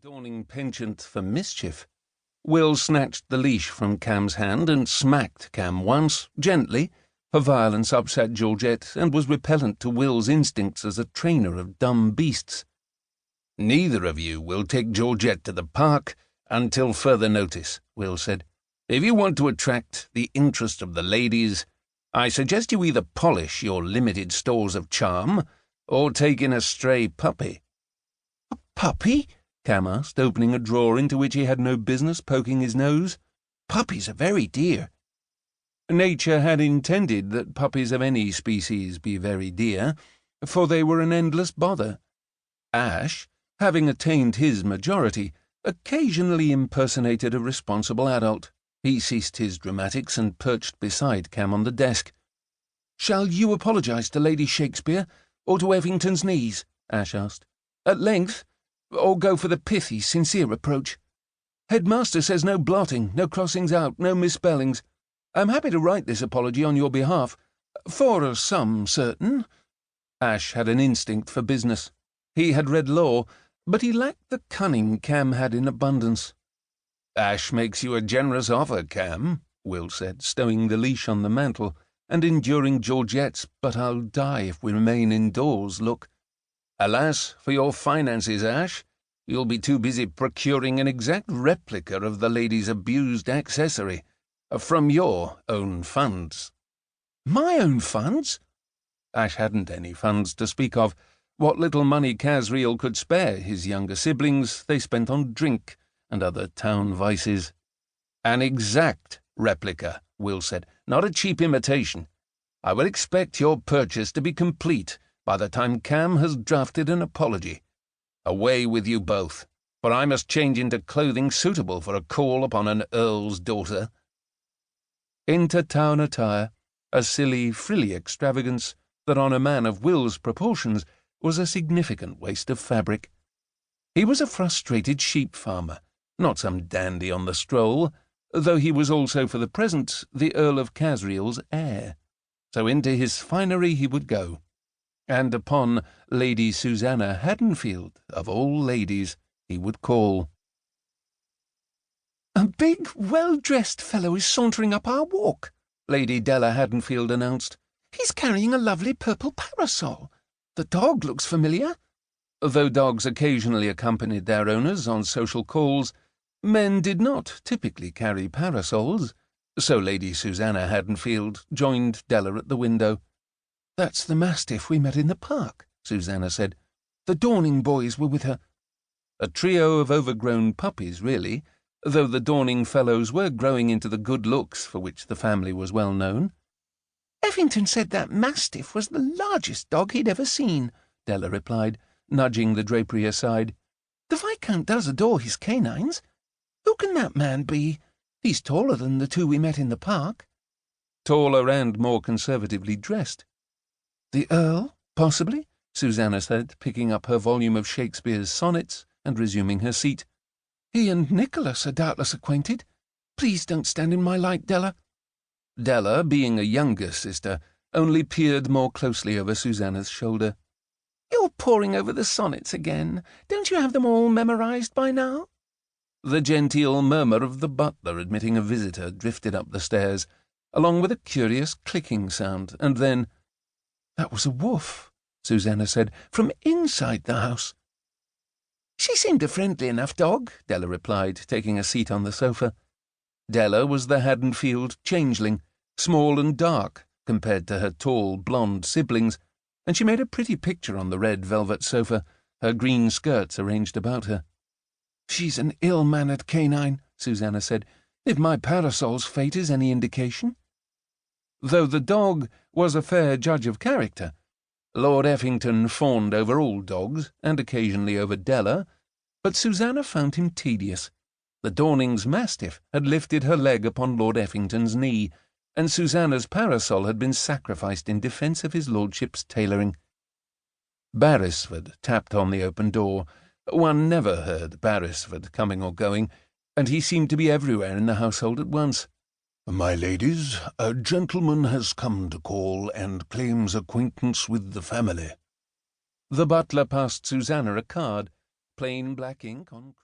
Dorning penchant for mischief, Will snatched the leash from Cam's hand and smacked Cam once, gently. Her violence upset Georgette and was repellent to Will's instincts as a trainer of dumb beasts. "Neither of you will take Georgette to the park until further notice," Will said. "If you want to attract the interest of the ladies, I suggest you either polish your limited stores of charm or take in a stray puppy." "A puppy?" Cam asked, opening a drawer into which he had no business poking his nose. "Puppies are very dear." Nature had intended that puppies of any species be very dear, for they were an endless bother. Ash, having attained his majority, occasionally impersonated a responsible adult. He ceased his dramatics and perched beside Cam on the desk. "Shall you apologise to Lady Shakespeare, or to Effington's knees?" Ash asked. "At length, or go for the pithy, sincere approach? Headmaster says no blotting, no crossings out, no misspellings. I'm happy to write this apology on your behalf, for a sum certain." Ash had an instinct for business. He had read law, but he lacked the cunning Cam had in abundance. "Ash makes you a generous offer, Cam," Will said, stowing the leash on the mantel, and enduring Georgette's "but I'll die if we remain indoors" look. "Alas for your finances, Ash. You'll be too busy procuring an exact replica of the lady's abused accessory, from your own funds." "My own funds?" Ash hadn't any funds to speak of. What little money Casriel could spare his younger siblings they spent on drink and other town vices. "An exact replica," Will said, "not a cheap imitation. I will expect your purchase to be complete by the time Cam has drafted an apology. Away with you both, for I must change into clothing suitable for a call upon an earl's daughter." Into town attire, a silly, frilly extravagance that on a man of Will's proportions was a significant waste of fabric. He was a frustrated sheep farmer, not some dandy on the stroll, though he was also for the present the Earl of Casriel's heir. So into his finery he would go, and upon Lady Susannah Haddonfield, of all ladies, he would call. "A big, well-dressed fellow is sauntering up our walk," Lady Della Haddonfield announced. "He's carrying a lovely purple parasol. The dog looks familiar." Though dogs occasionally accompanied their owners on social calls, men did not typically carry parasols, so Lady Susannah Haddonfield joined Della at the window. "That's the mastiff we met in the park," Susannah said. "The Dorning boys were with her." A trio of overgrown puppies, really, though the Dorning fellows were growing into the good looks for which the family was well known. "Effington said that mastiff was the largest dog he'd ever seen," Della replied, nudging the drapery aside. "The Viscount does adore his canines. Who can that man be? He's taller than the two we met in the park." "Taller and more conservatively dressed." "The Earl, possibly," Susannah said, picking up her volume of Shakespeare's sonnets and resuming her seat. "He and Nicholas are doubtless acquainted. Please don't stand in my light, Della." Della, being a younger sister, only peered more closely over Susannah's shoulder. "You're poring over the sonnets again. Don't you have them all memorized by now?" The genteel murmur of the butler admitting a visitor drifted up the stairs, along with a curious clicking sound, and then— "That was a woof," Susannah said, "from inside the house." "She seemed a friendly enough dog," Della replied, taking a seat on the sofa. Della was the Haddonfield changeling, small and dark compared to her tall, blonde siblings, and she made a pretty picture on the red velvet sofa, her green skirts arranged about her. "She's an ill-mannered canine," Susannah said, "if my parasol's fate is any indication." Though the dog was a fair judge of character, Lord Effington fawned over all dogs, and occasionally over Della, but Susannah found him tedious. The Dorning's mastiff had lifted her leg upon Lord Effington's knee, and Susannah's parasol had been sacrificed in defence of his lordship's tailoring. Beresford tapped on the open door. One never heard Beresford coming or going, and he seemed to be everywhere in the household at once. "My ladies, a gentleman has come to call and claims acquaintance with the family." The butler passed Susannah a card, plain black ink on cream.